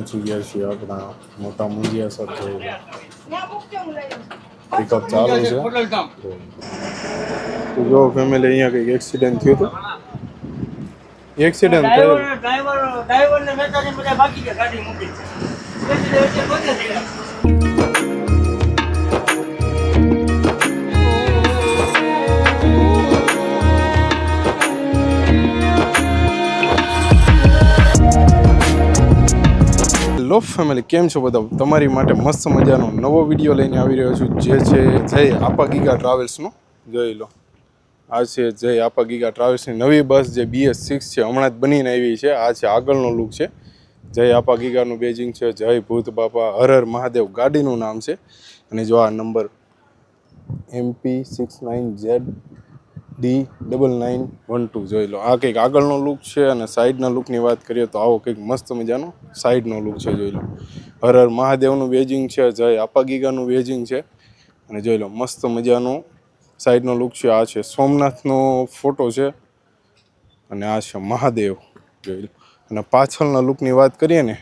પહોંચી ગયા છીએ આપણા મોટા મુંજિયા સર જોઈ પિકઅપ ચાલુ છે તો જો ફેમિલી અહીંયા કંઈક એક્સિડન્ટ થયું હતું એક્સિડન્ટ થયો ડ્રાઈવરને મેકાનિક બધા બાકી છે ગાડી મૂકી હેલો ફેમિલી કેમ છો બધા તમારી માટે મસ્ત મજાનો નવો વિડીયો લઈને આવી રહ્યો છું જે છે જય આપા ગીગા ટ્રાવેલ્સનો જોઈ લો આ છે જય આપા ગીગા ટ્રાવેલ્સની નવી બસ જે BS6 છે હમણાં જ બનીને આવી છે આ છે આગળનો લુક છે જય આપા ગીગાનું બેજિંગ છે જય ભૂત બાપા હર હર મહાદેવ ગાડીનું નામ છે અને જો આ નંબર MP69ZD9912 જોઈ લો આ કંઈક આગળનો લુક છે અને સાઈડના લુકની વાત કરીએ તો આવો કંઈક મસ્ત મજાનો સાઈડનો લુક છે જોઈ લો હર હર મહાદેવનું બેજિંગ છે જય આપા ગીગાનું બેજિંગ છે અને જોઈ લો મસ્ત મજાનો સાઈડનો લુક છે આ છે સોમનાથનો ફોટો છે અને આ છે મહાદેવ જોઈ લો અને પાછળના લુકની વાત કરીએ ને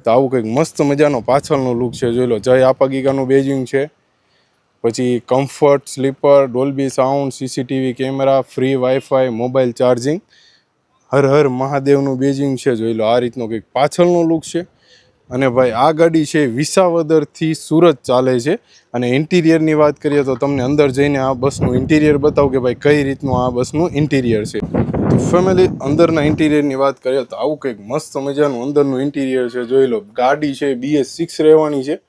તો આવું કંઈક મસ્ત મજાનો પાછળનો લુક છે જોઈ લો જય આપા ગીગાનું બેજિંગ છે પછી comfort sleeper Dolby sound CCTV camera free WiFi mobile charging હર હર મહાદેવનું બેજિંગ છે જોઈ લો આ રીતનો કંઈક પાછળનો લુક છે અને ભાઈ આ ગાડી છે વિસાવદરથી સુરત ચાલે છે અને ઇન્ટિરિયરની વાત કરીએ તો તમને અંદર જઈને આ બસનું ઇન્ટિરિયર બતાવું કે ભાઈ કઈ રીતનું આ બસનું ઇન્ટિરિયર છે તો ફેમિલી અંદરના ઇન્ટિરિયરની વાત કરીએ તો આવું કંઈક મસ્ત મજાનું અંદરનું ઇન્ટિરિયર છે જોઈ લો ગાડી છે BS6 રહેવાની છે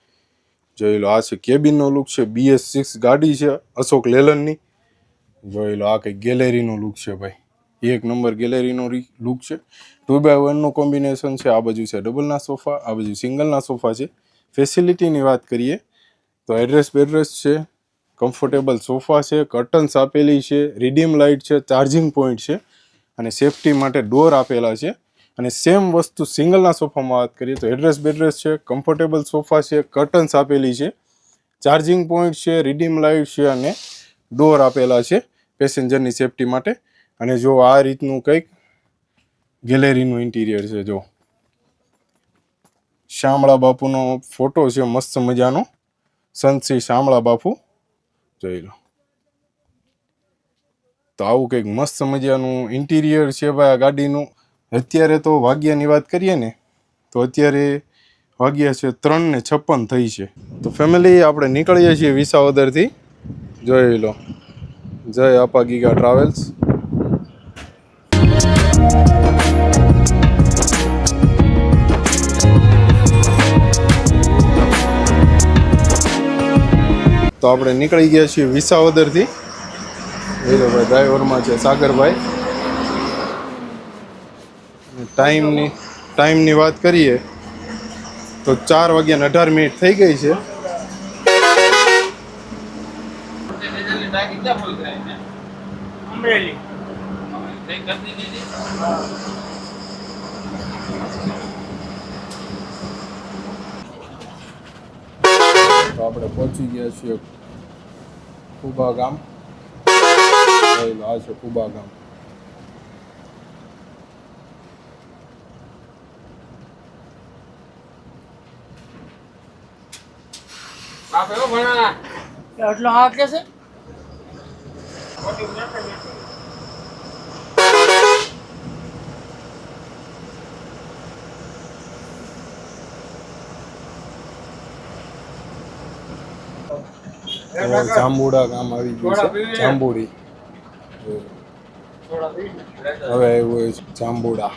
જોઈ લો આ છે કેબિનનો લુક છે BS6 ગાડી છે અશોક લેલનની જોઈ લો આ કંઈક ગેલેરીનો લુક છે ભાઈ એક નંબર ગેલેરીનો લુક છે 2x1 નું કોમ્બિનેશન છે આ બાજુ છે ડબલના સોફા આ બાજુ સિંગલના સોફા છે ફેસિલિટીની વાત કરીએ તો એડ્રેસ છે કમ્ફર્ટેબલ સોફા છે કર્ટન્સ આપેલી છે રીડીમ લાઇટ છે ચાર્જિંગ પોઈન્ટ છે અને સેફટી માટે ડોર આપેલા છે અને સેમ વસ્તુ સિંગલના સોફામાં વાત કરીએ તો એડ્રેસ છે કમ્ફર્ટેબલ સોફા છે કર્ટન્સ આપેલી છે ચાર્જિંગ પોઈન્ટ છે રીડીમ લાઇટ છે અને ડોર આપેલા છે પેસેન્જરની સેફટી માટે અને જો આ રીતનું કંઈક ગેલેરીનું ઇન્ટિરિયર છે જો શામળા બાપુનો ફોટો છે મસ્ત મજાનો સંત શ્રી શામળા બાપુ જોઈ લો તો આવું કંઈક મસ્ત મજાનું ઇન્ટિરિયર છે ભાઈ આ ગાડીનું અત્યારે તો વાગ્યાની વાત કરીએ ને તો અત્યારે વાગ્યા છે 3:56 થઈ છે તો ફેમિલી આપણે નીકળીએ છીએ વિસાવદરથી જોઈ લો જય આપા ગીગા ટ્રાવેલ્સ તો આપણે નીકળી ગયા છીએ વિસાવદરથી જોઈ લો ભાઈ ડ્રાઈવરમાં છે સાગરભાઈ ટાઈમની વાત કરીએ તો 4:18 થઈ ગઈ છે તો આપણે પહોંચી ગયા છીએ કુબા ગામ આ છે કુબા ગામ એટલો આ કે છે જાંબુડા ગામ આવી ગયું છે જાંબુડી હવે આવ્યું છે જાંબુડા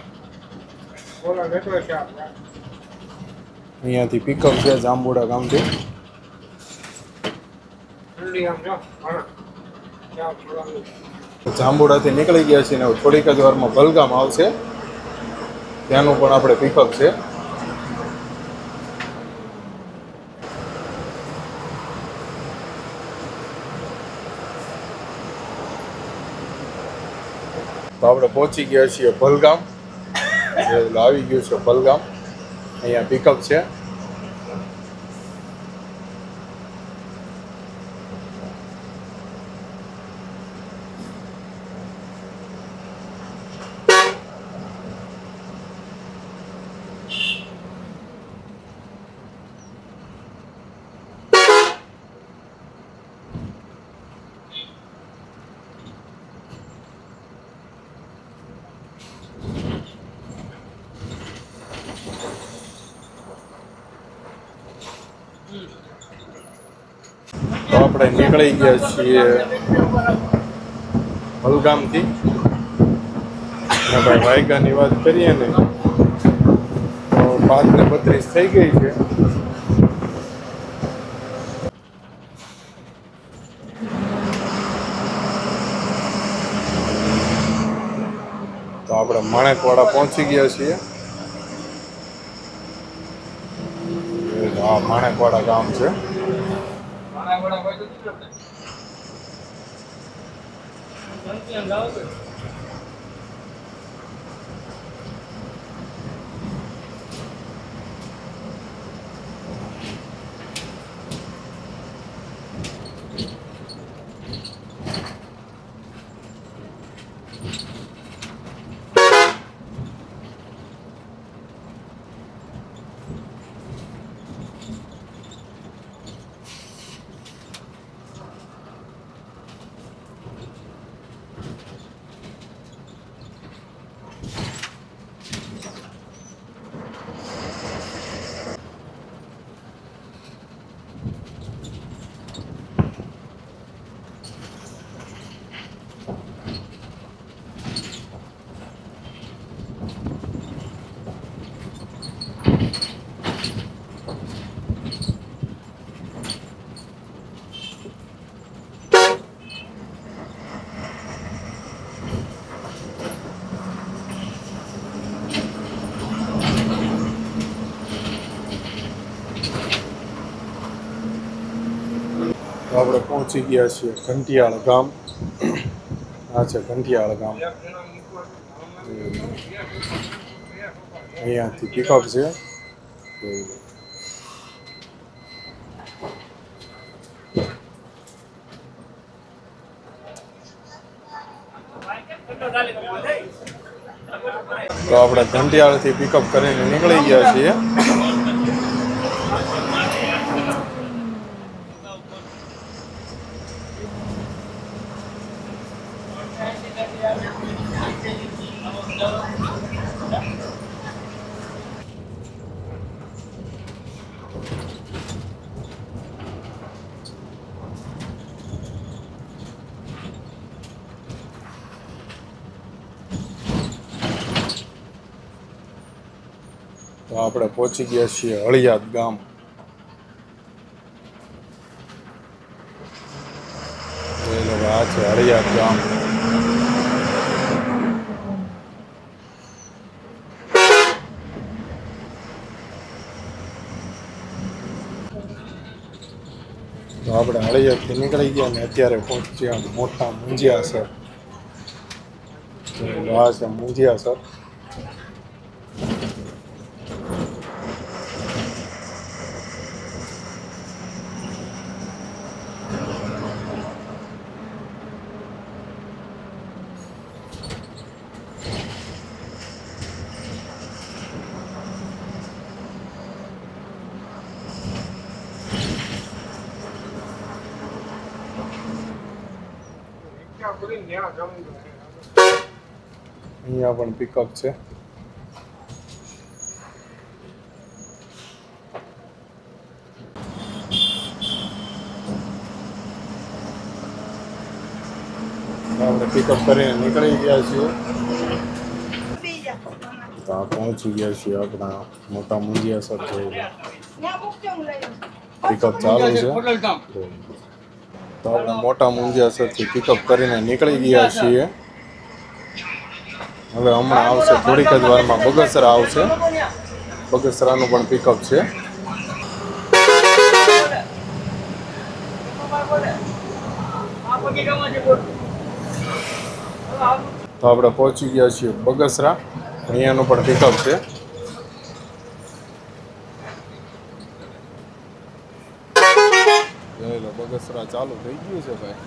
અહીંયાથી પિકઅપ છે જાંબુડા ગામથી જાંબુડાથી નીકળી ગયા છીએ ને થોડીક જ વારમાં ભલગામ આવશે ત્યાંનું પણ આપણે પિકઅપ છે તો આપણે પહોંચી ગયા છીએ ભલગામ આવી ગયું છે ભલગામ અહીંયા પિકઅપ છે તો આપણે નીકળી ગયા છીએ હલગામથી. અને ભાઈ વાયગાની વાત કરીએ ને તો 5:32 થઈ ગઈ છે. તો આપણે માણેકવાડા પહોંચી ગયા છીએ. હા, માણેકવાડા ગામ છે. તો આપણે પહોંચી ગયા છીએ ઘંટિયાળ ગામ. આ છે ઘંટિયાળ ગામ. અહીંયાથી પિકઅપ છે. તો આપણે ઘંટિયાળથી પિકઅપ કરીને નીકળી ગયા છીએ. તો આપણે પહોંચી ગયા છીએ હળિયાદ ગામ. આ છે હળિયાદ ગામ. તો આપણે હળિયાદથી નીકળી ગયા ને અત્યારે પહોંચ્યા મોટા મુંજિયાસર. આ છે મુંજિયાસર. અહીંયા પણ પિકઅપ છે. આપણે પિકઅપ કરીને નીકળી ગયા છીએ. તો આ પહોંચી ગયા છીએ આપણા મોટા મુંજિયાસર જોઈ. પિકઅપ ચાલુ છે. તો આપણે મોટા મુંજિયાસરથી પિકઅપ કરીને નીકળી ગયા છીએ. હવે હમણાં આવશે થોડીક જ વારમાં બગસરા આવશે. બગસરાનું પણ પિકઅપ છે. તો આપણે પહોંચી ગયા છીએ બગસરા. અહીંયાનું પણ પિકઅપ છે. બગસરા ચાલુ થઈ ગયું છે ભાઈ.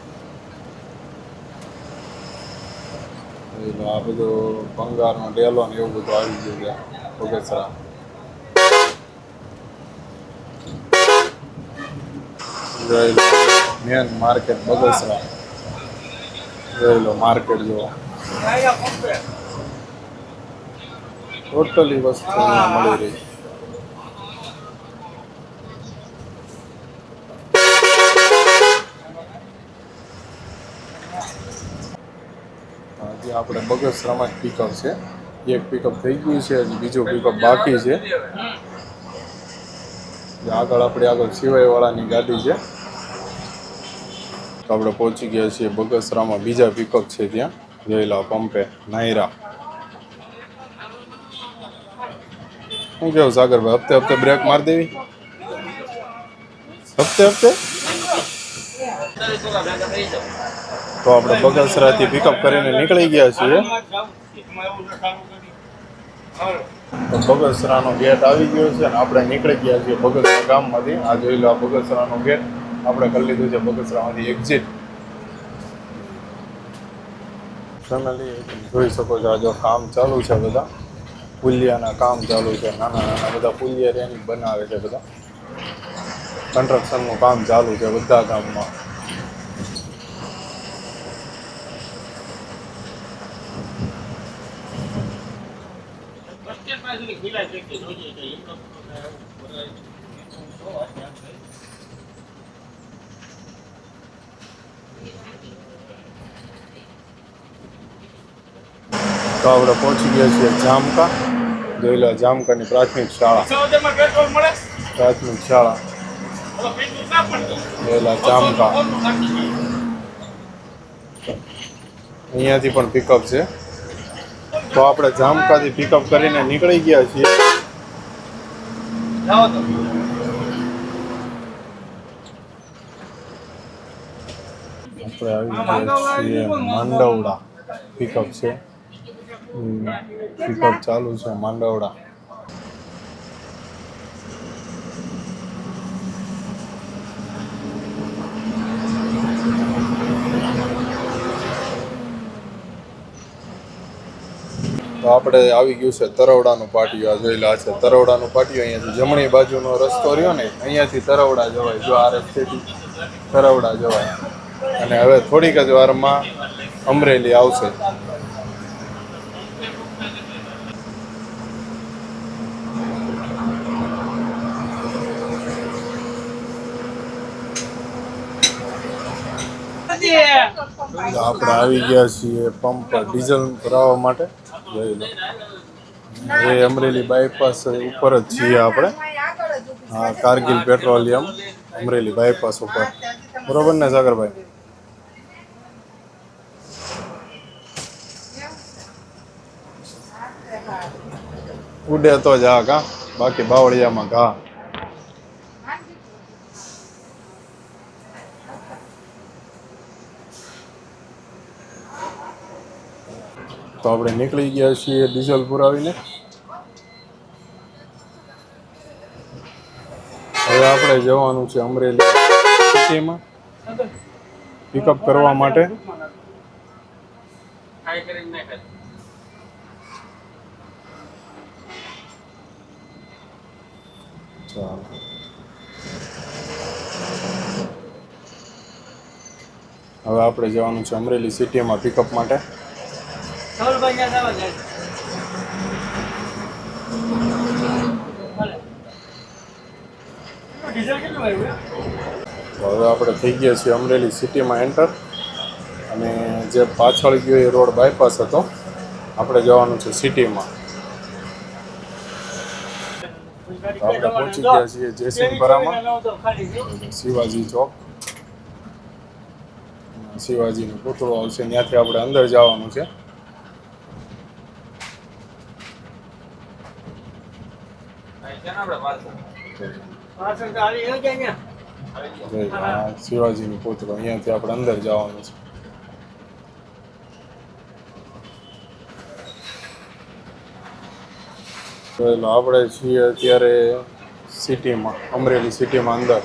આ બધું ભંગારનો ડેલો ને એવું બધું આવી ગયું છે બગસરા. Main market Bagasara. જોઈ લો માર્કેટ જો ટોટલી વસ્તુ અહીંયા મળી રહી. હજી આપણે બગસરામાં જ પિકઅપ છે. એક પિકઅપ થઈ ગયું છે, હજી બીજું પિકઅપ બાકી છે. આગળ સિવાયવાળાની ગાડી છે. તો આપણે પહોંચી ગયા છીએ બગસરામાં. બીજા પિકઅપ છે ત્યાં જોયેલા પંપે નાયરા. શું કેવું સાગરભાઈ, હપ્તે હપ્તે બ્રેક મારી દેવી? હપ્તે હપ્તે તો આપણે બગસરાથી પિકઅપ કરીને નીકળી ગયા છીએ. તો બગસરાનો ગેટ આવી ગયો છે અને આપણે નીકળી ગયા છીએ બગસરા ગામમાંથી. આ જોઈ લો, બગસરાનો ગેટ આપણે કરી લીધું છે. બગસરામાંથી એક્ઝિટ ફેમિલી જોઈ શકો છો. આ જો કામ ચાલુ છે, બધા પુલિયાના કામ ચાલુ છે. નાના નાના બધા પુલિયા રેની બનાવે છે. બધા કન્સ્ટ્રક્શનનું કામ ચાલુ છે બધા ગામમાં. તો આપણે પહોંચી ગયા છીએ જામકા. જોઈ લો, જામકાની પ્રાથમિક શાળા. પ્રાથમિક શાળા જોયેલા જામકા. અહીંયાથી પણ પિકઅપ છે. તો આપણે જામકાથી પિકઅપ કરીને નીકળી ગયા છીએ. આપણે આવી ગયા છીએ માંડવડા. પિકઅપ છે, પિકઅપ ચાલુ છે માંડવડા. તો આપણે આવી ગયું છે તરવડાનું પાટિયું. આ જોઈ લો, આ છે તરવડાનું પાટિયું. અહીંયાથી જમણી બાજુનો રસ્તો રહ્યો ને, અહીંયાથી તરવડા જવાય. જો આ રસ્તેથી તરવડા જવાય. અને હવે થોડીક જ વારમાં અમરેલી આવશે. તો આપણે આવી ગયા છીએ પંપ પર ડીઝલ ભરાવવા માટે. જોઈ લો, એ અમરેલી બાયપાસ ઉપર જ છીએ આપણે. હા, કારગિલ પેટ્રોલિયમ અમરેલી બાયપાસ ઉપર. બરોબર ને સાગરભાઈ? ઉડે તો જ હા કા, બાકી બાવળિયામાં ઘા. તો આપણે નીકળી ગયા છીએ ડીઝલ પુરાવીને. હવે આપણે જવાનું છે અમરેલી સિટીમાં પિકઅપ કરવા માટે. ચાલો, હવે આપણે જવાનું છે અમરેલી સિટીમાં પિકઅપ માટે. તો હવે આપણે થઈ ગયા છીએ અમરેલી સિટીમાં એન્ટર. અને જે પાછળ ગયો એ રોડ બાયપાસ હતો. આપણે જવાનું છે સિટીમાં. તો આપણે પહોંચી ગયા છીએ જયસિંહપરામાં. શિવાજી ચોક, શિવાજીનું પૂતળું આવશે, ત્યાંથી આપણે અંદર જવાનું છે. શિવાજીનું પૂતળું, અહીંયાથી આપણે અંદર જવાનું છે. આપણે છીએ અત્યારે સિટીમાં, અમરેલી સિટીમાં અંદર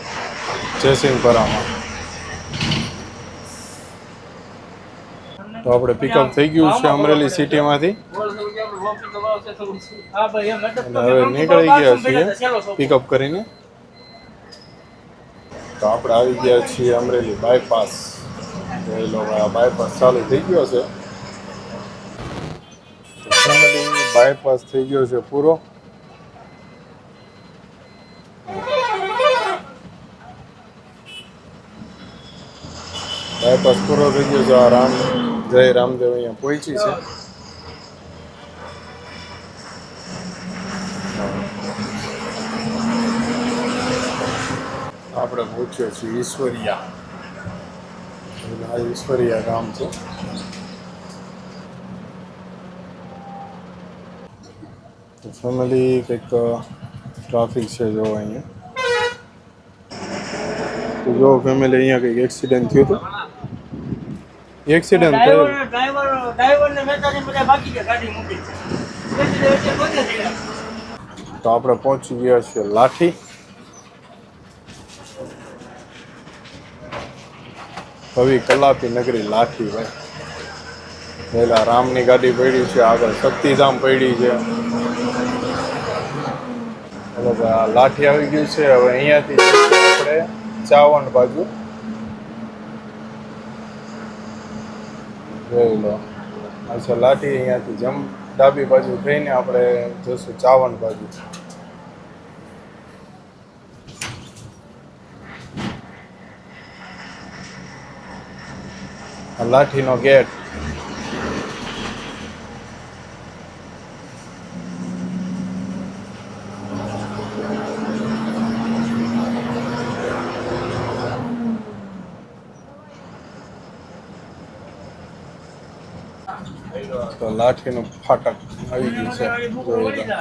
જયસિંહપરામાં. તો આપણે પિકઅપ થઈ ગયું છે અમરેલી સિટીમાંથી. હવે નીકળી ગયા છીએ પિકઅપ કરીને. તો આપણે આવી ગયા છીએ અમરેલી બાયપાસ. જોઈ લો, આ બાયપાસ ચાલુ થઈ ગયો છે. બાયપાસ થઈ ગયો છે પૂરો. બાયપાસ પૂરો થઈ ગયો છે. આ જય રામદેવ અહીંયા પહોંચી છે. આપણે પહોંચ્યો છીએ ઈશ્વરિયા. આ ઈશ્વરિયા ગામ છે. તો ફેમિલી કંઈક ટ્રાફિક છે જો અહીંયા. તો જો ફેમિલી અહીંયા કંઈક એક્સિડન્ટ થયો હતો. એક્સિડન્ટ થયો. ડ્રાઈવર ને મેકાનિક બધા બાકી છે ગાડી મૂકી છે. વચ્ચે બધે થઈ ગયા. તો આપણે પહોંચી ગયા છીએ લાઠી. કવિ કલાપી નગરી લાઠી ભાઈ. પહેલા રામની ગાડી પડી છે, આગળ શક્તિધામ પડી છે. હવે આ લાઠી આવી ગયું છે. હવે અહીંયાથી જઈશું આપણે ચાવંડ બાજુ. જોઈ લો આ છે લાઠી. અહીંયાથી ડાબી બાજુ થઈને આપણે જઈશું ચાવંડ બાજુ. આ લાઠીનો ગેટ. તો લાઠીનું ફાટક આવી ગયું છે. જોઈ લો.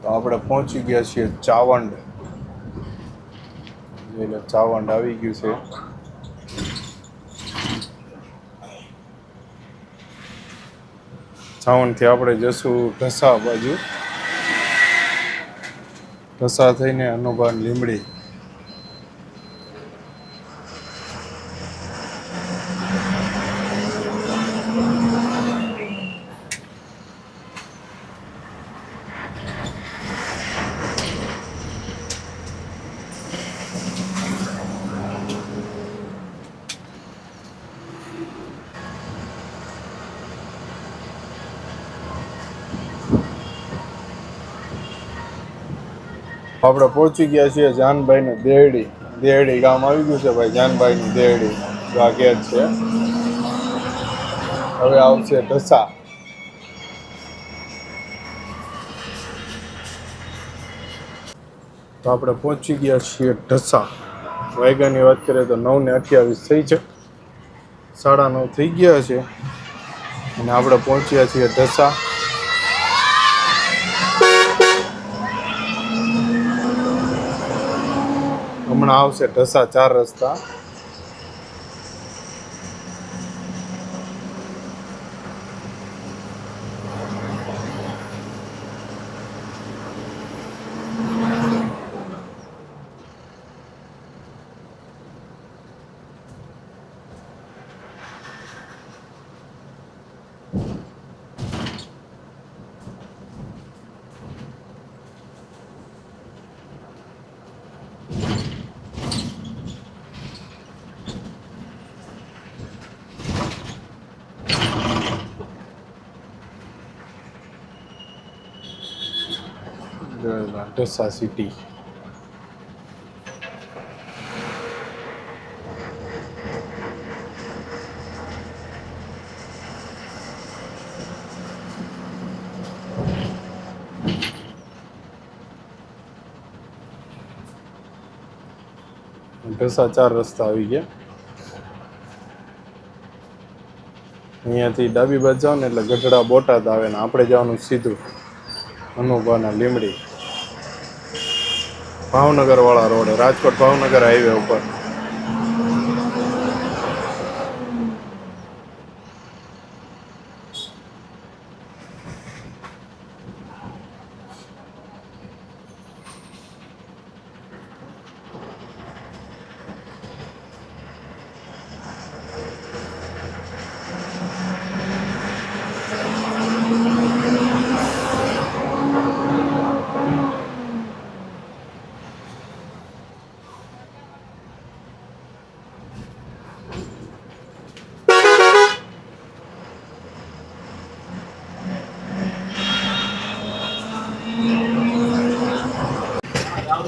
તો આપણે પહોંચી ગયા છીએ ચાવંડ. એટલે ચાવંડ આવી ગયું છે. ચાવંડથી આપણે જશું ઢસા બાજુ. ઢસા થઈને હનુમાન લીમડી. આપણે પહોંચી ગયા છીએ જાનભાઈની દેરડી. દેરડી ગામ આવી ગયું છે ભાઈ. જાનભાઈની દેરડી આ ગેટ છે. હવે આવશે ઢસા. તો આપણે પહોંચી ગયા છીએ ઢસા. વાગ્યાની વાત કરીએ તો 9:28 થઈ છે. 9:30 થઈ ગયા છે અને આપણે પહોંચ્યા છીએ ઢસા. હમણાં આવશે ઢસા 4 રસ્તા. ઢસા સિટી. ઢસા 4 રસ્તા આવી ગયા. અહીંયાથી ડાબી બાજુ જાઓ ને એટલે ગઢડા બોટાદ આવે ને આપણે જવાનું સીધું હનુભાના લીમડી. ભાવનગર વાળા રોડે, રાજકોટ ભાવનગર હાઈવે ઉપર.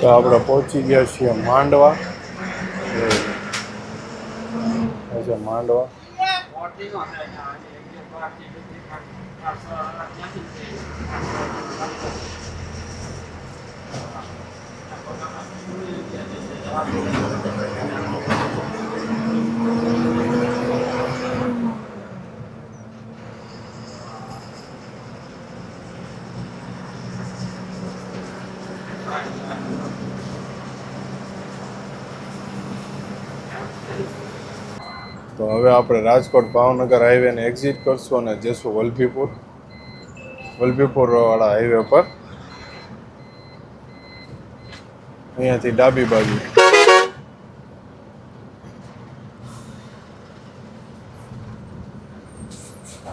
તો આપણે પહોંચી ગયા છીએ માંડવા. આ છે માંડવા. તો હવે આપણે રાજકોટ ભાવનગર હાઈવેને એક્ઝિટ કરશું અને જઈશું વલભીપુર વાળા હાઈવે પર. અહીંયાથી ડાબી બાજુ.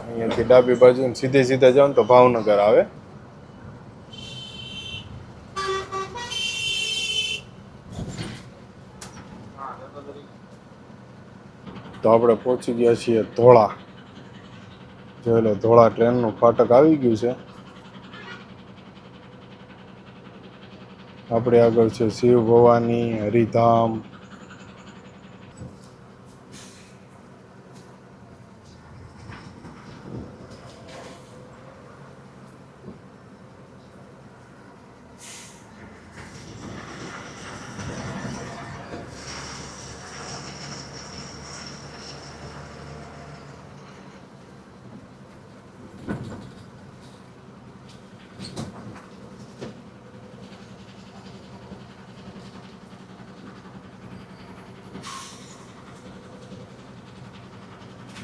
અહીંયાથી ડાબી બાજુ સીધે જાઓ ને તો ભાવનગર આવે. તો આપણે પહોંચી ગયા છીએ ધોળા. જોઈ લો, ધોળા ટ્રેનનું ફાટક આવી ગયું છે. આપણે આગળ છે શિવ ભવાની, હરિધામ.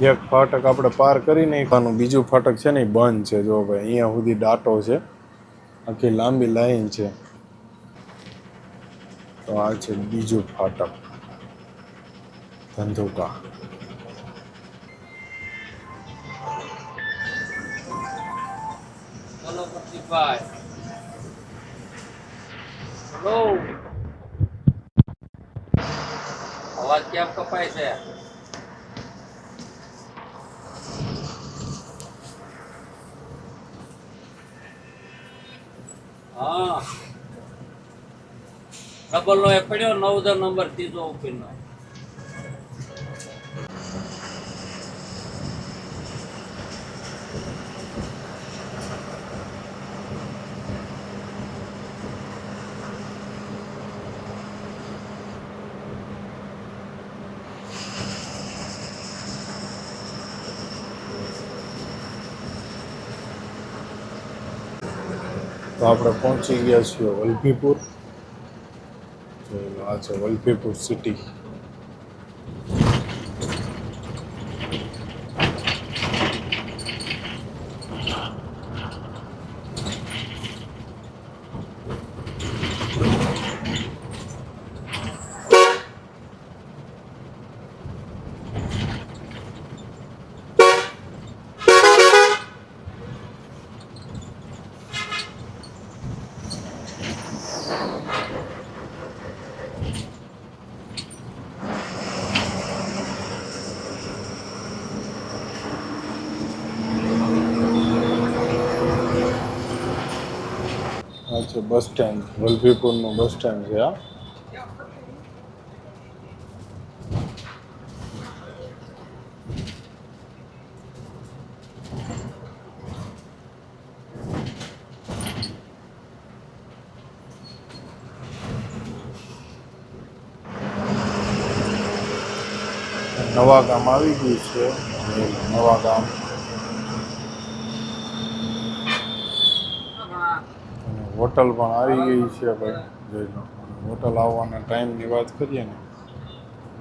એક ફાટક આપણે પાર કરી નાખવાનું, બીજું ફાટક છે ને એ બંધ છે. જો ભાઈ, અહીંયા સુધી ડાટો છે, આખી લાંબી લાઈન છે. તો આ છે બીજું ફાટક, ધંધુકા. ચલો પ્રદીપભાઈ, ચલો. અવાજ કેમ કપાય છે? હા, ડબલ નો એક પડ્યો, 9 નંબર, ત્રીજો ઓપીનો. તો આપણે પહોંચી ગયા છીએ વલભીપુર. આ છે વલભીપુર સિટી. આ છે બસ સ્ટેન્ડ, વલભીપુરનું બસ સ્ટેન્ડ છે આ. નવા ગામ આવી ગયું છે, નવા ગામ. અને હોટલ પણ આવી ગઈ છે ભાઈ, જોઈ લો. હોટલ આવવાના ટાઈમની વાત કરીએ ને,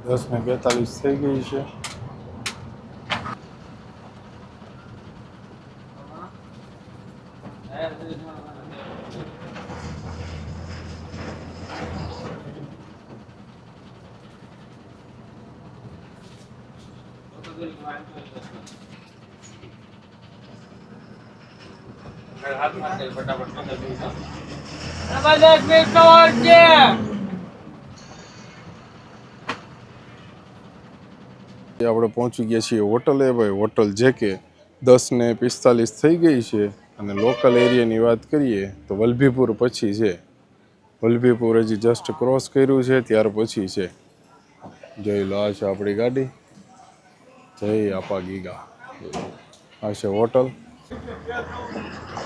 10:42 થઈ ગઈ છે. આપણે પહોંચી ગયા છીએ હોટલે ભાઈ, હોટલ JK. 10:45 થઈ ગઈ છે. અને લોકલ એરિયાની વાત કરીએ તો વલભીપુર પછી છે. વલભીપુર હજી જસ્ટ ક્રોસ કર્યું છે ત્યાર પછી છે. જોઈ લો, આ છે આપણી ગાડી. જય આપા ગીગા. આ છે હોટલ.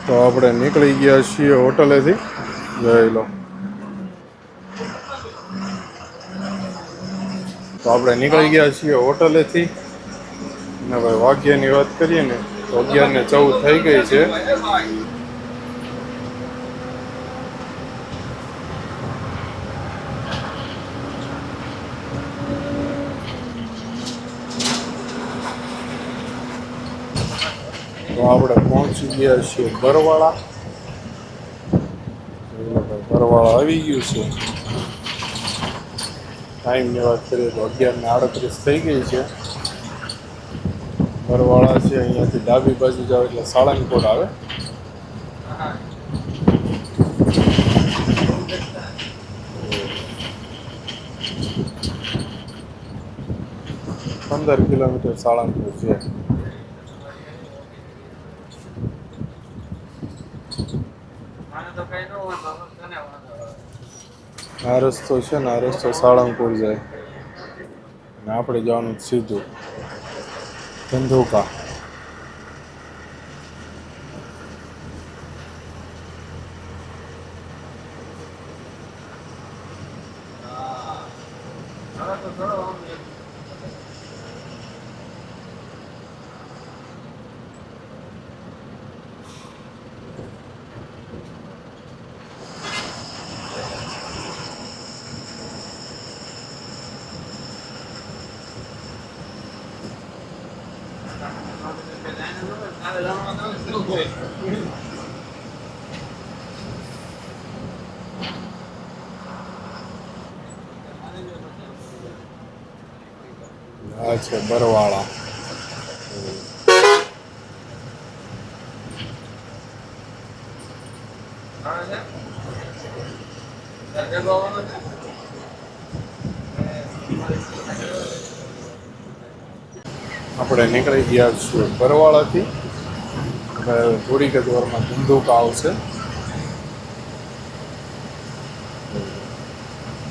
તો આપણે નીકળી ગયા છીએ હોટલેથી. જોઈ લો, તો આપણે નીકળી ગયા છીએ હોટલેથી. ને ભાઈ વાગ્યાની વાત કરીએ ને તો 11:14 થઈ ગઈ છે. તો આપણે પહોંચી ગયા છીએ બરવાળા. બરવાળા આવી ગયું છે. ટાઈમની વાત કરીએ તો 11:38 થઈ ગઈ છે. બરવાળા છે, અહીંયાથી ડાબી બાજુ જાવ એટલે સાળંગપુર આવે. 15 કિલોમીટર સાળંગપુર છે. આ રસ્તો છે ને, આ રસ્તો સાળંગપુર જાય અને આપણે જવાનું સીધું ધંધુકા. આ છે બરવાળા. આપણે નીકળી ગયા છીએ બરવાળાથી. હવે થોડીક જ વારમાં ધંધુકા આવશે.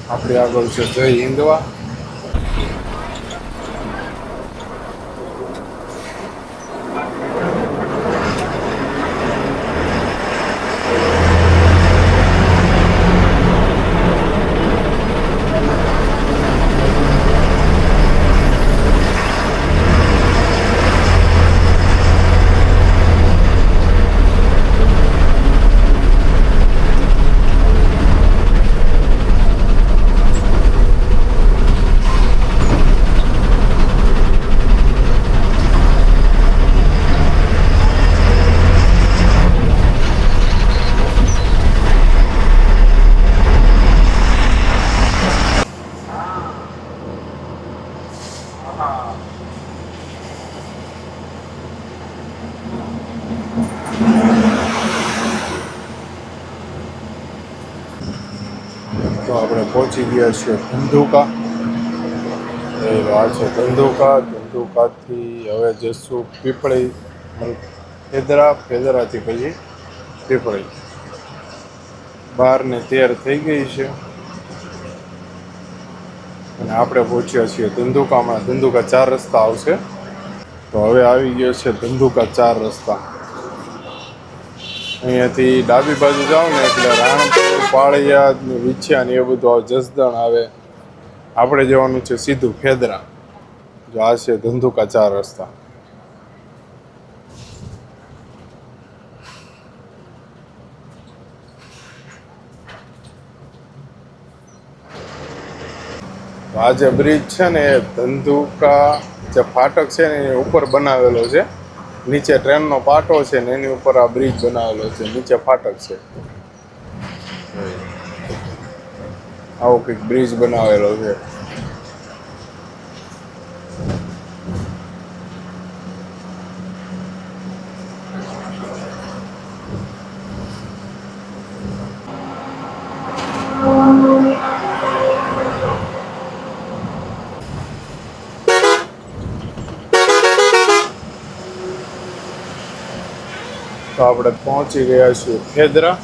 આપણી આગળ છે જય હિન્દવા. તો આપણે પહોંચી ગયા છીએ ધંધુકા. આ છે ધંધુકા. ધંધુકાથી હવે જઈશું પીપળી, ફેદરાથી પછી પીપળી. 12:13 થઈ ગઈ છે અને આપણે પહોંચ્યા છીએ ધંધુકામાં. ધંધુકા 4 રસ્તા આવશે. તો હવે આવી ગયો છે ધંધુકા 4 રસ્તા. અહીંયાથી ડાબી બાજુ જાઓ ને એટલે રાણપુર, પાળિયાદ ને વિછ્યા ને એ બધું આવે, જસદણ આવે. આપણે જવાનું છે સીધું ફેદરા. જો આ છે ધંધુકા 4 રસ્તા. આ જે બ્રિજ છે ને એ ધંધુકા જે ફાટક છે ને એ ઉપર બનાવેલો છે. નીચે ટ્રેનનો પાટો છે ને એની ઉપર આ બ્રિજ બનાવેલો છે. નીચે ફાટક છે. આવો કંઈક બ્રિજ બનાવેલો છે. તો આપણે પહોંચી ગયા છીએ ફેદરા.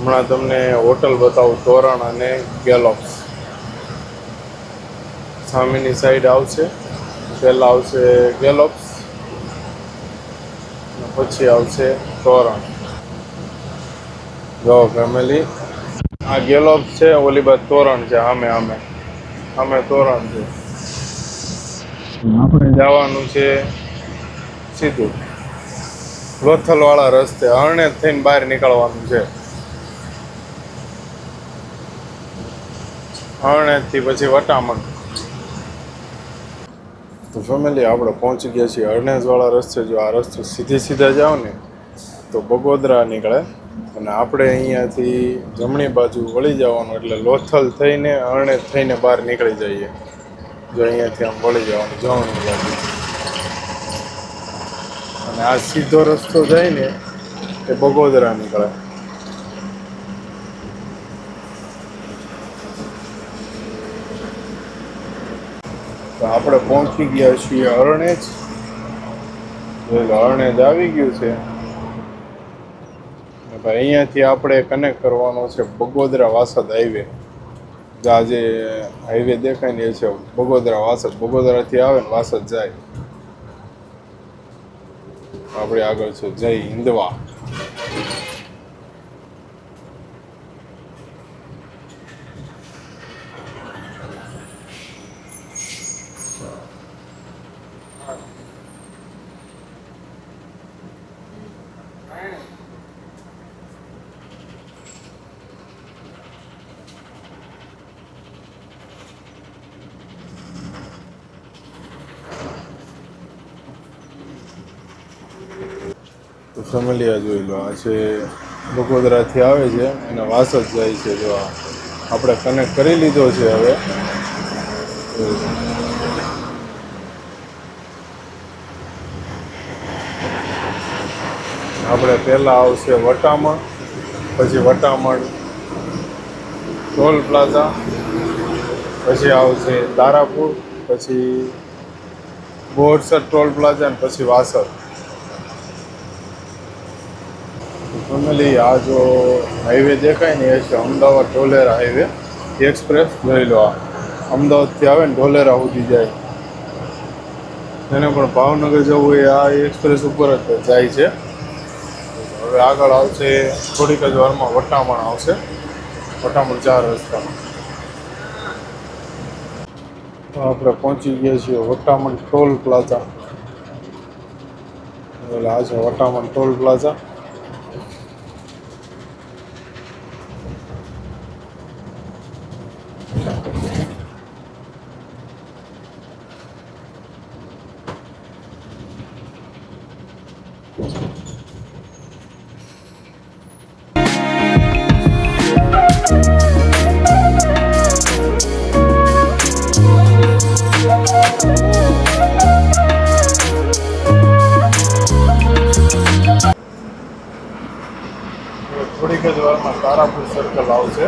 હમણાં તમને હોટલ બતાવું તોરણ અને ગેલોપ્સ. સામેની સાઈડ આવશે, પહેલાં આવશે ગેલોપ્સ, પછી આવશે તોરણ. જો ફેમિલી, આ ગેલોપ્સ છે, ઓલી બાદ તોરણ છે. અમે તોરણ છે. આપણે જવાનું છે સીધું લોથલવાળા રસ્તે, હરણે થઈને બહાર નીકળવાનું છે. હરણેજથી પછી વટામણ. તો ફેમિલી, આપણે પહોંચી ગયા છીએ હરણેજવાળા રસ્તે. જો આ રસ્તો સીધા જાઓ ને તો બગોદરા નીકળે, અને આપણે અહીંયાથી જમણી બાજુ વળી જવાનું, એટલે લોથલ થઈને હરણેજ થઈને બહાર નીકળી જઈએ. જો અહીંયાથી આમ વળી જવાનું જમણી બાજુ, અને આ સીધો રસ્તો જાય ને એ બગોદરા નીકળે. તો આપણે પહોંચી ગયા છીએ હરણેજ. હરણેજ આવી ગયું છે. ભાઈ અહીંયાથી આપણે કનેક્ટ કરવાનો છે બગોદરા વાસદ હાઈવે. આ જે હાઈવે દેખાય ને એ છે બગોદરા વાસદ. બગોદરાથી આવે ને વાસદ જાય. આપણે આગળ છે જય હિન્દવા. તો ફેમિલી, આ જોઈ લો, આ છે બગોદરાથી આવે છે અને વાસદ જાય છે. જો આ આપણે કનેક્ટ કરી લીધો છે હવે. આપણે પહેલાં આવશે વટામણ, પછી વટામણ ટોલ પ્લાઝા, પછી આવશે તારાપુર, પછી બોરસદ ટોલ પ્લાઝા, અને પછી વાસદ. ફેમિલી, આ જો હાઈવે દેખાય ને એ છે અમદાવાદ ઢોલેરા હાઈવે એક્સપ્રેસ. જોઈ લો, આ અમદાવાદથી આવે ને ઢોલેરા સુધી જાય. એને પણ ભાવનગર જવું હોય આ એક્સપ્રેસ ઉપર જ જાય છે. હવે આગળ આવશે થોડીક જ વારમાં વટામણ આવશે. વટામણ 4 રસ્તા. તો આપણે પહોંચી ગયા છીએ વટામણ ટોલ પ્લાઝા. એટલે આ છે વટામણ ટોલ પ્લાઝા. થોડીક જ વારમાં તારાપુર સર્કલ આવશે.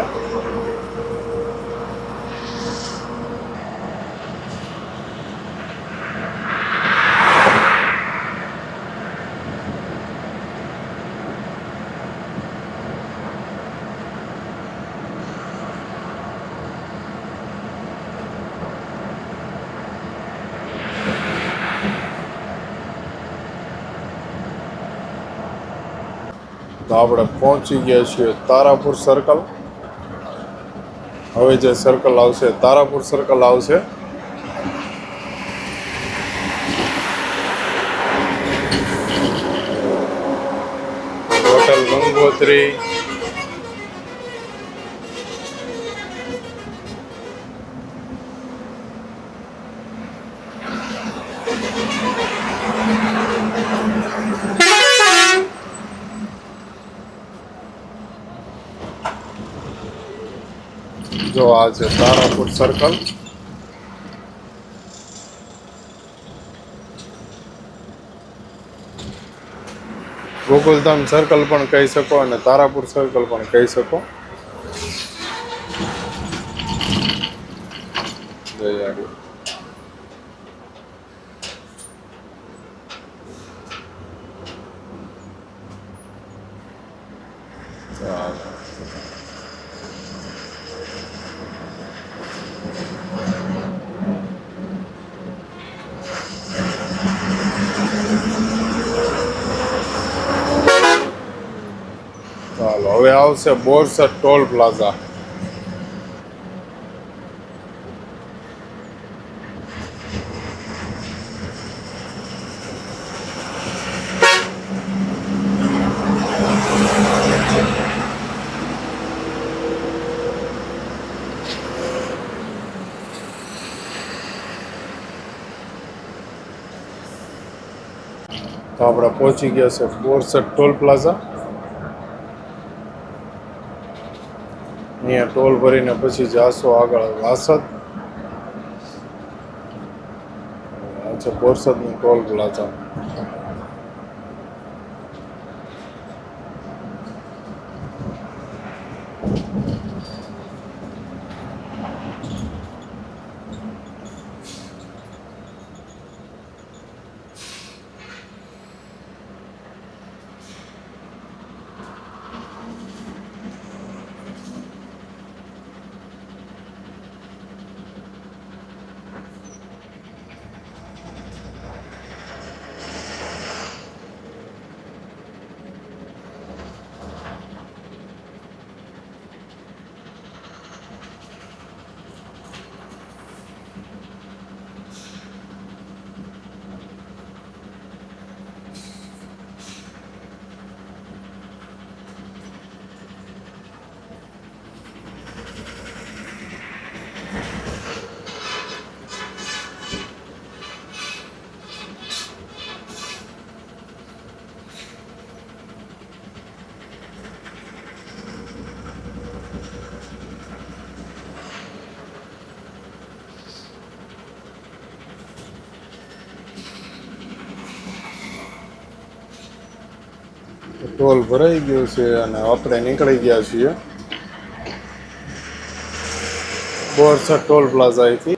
તો આપણે પહોંચી ગયા છીએ તારાપુર સર્કલ. હવે જે સર્કલ આવશે તારાપુર સર્કલ આવશે. હોટલ ગંગોત્રી, જો આ છે તારાપુર સર્કલ. ગોકુલધામ સર્કલ પણ કહી શકો અને તારાપુર સર્કલ પણ કહી શકો. જય આગળ. આવશે બોરસદ ટોલ પ્લાઝા. તો આપણે પહોંચી ગયા છે બોરસદ ટોલ પ્લાઝા. અહીંયા ટોલ ભરીને પછી જાશો આગળ વાસદ. આ છે બોરસદનું ટોલ પ્લાઝા. ટોલ ભરાઈ ગયો છે અને આપણે નીકળી ગયા છીએ બોરસદ ટોલ પ્લાઝાથી.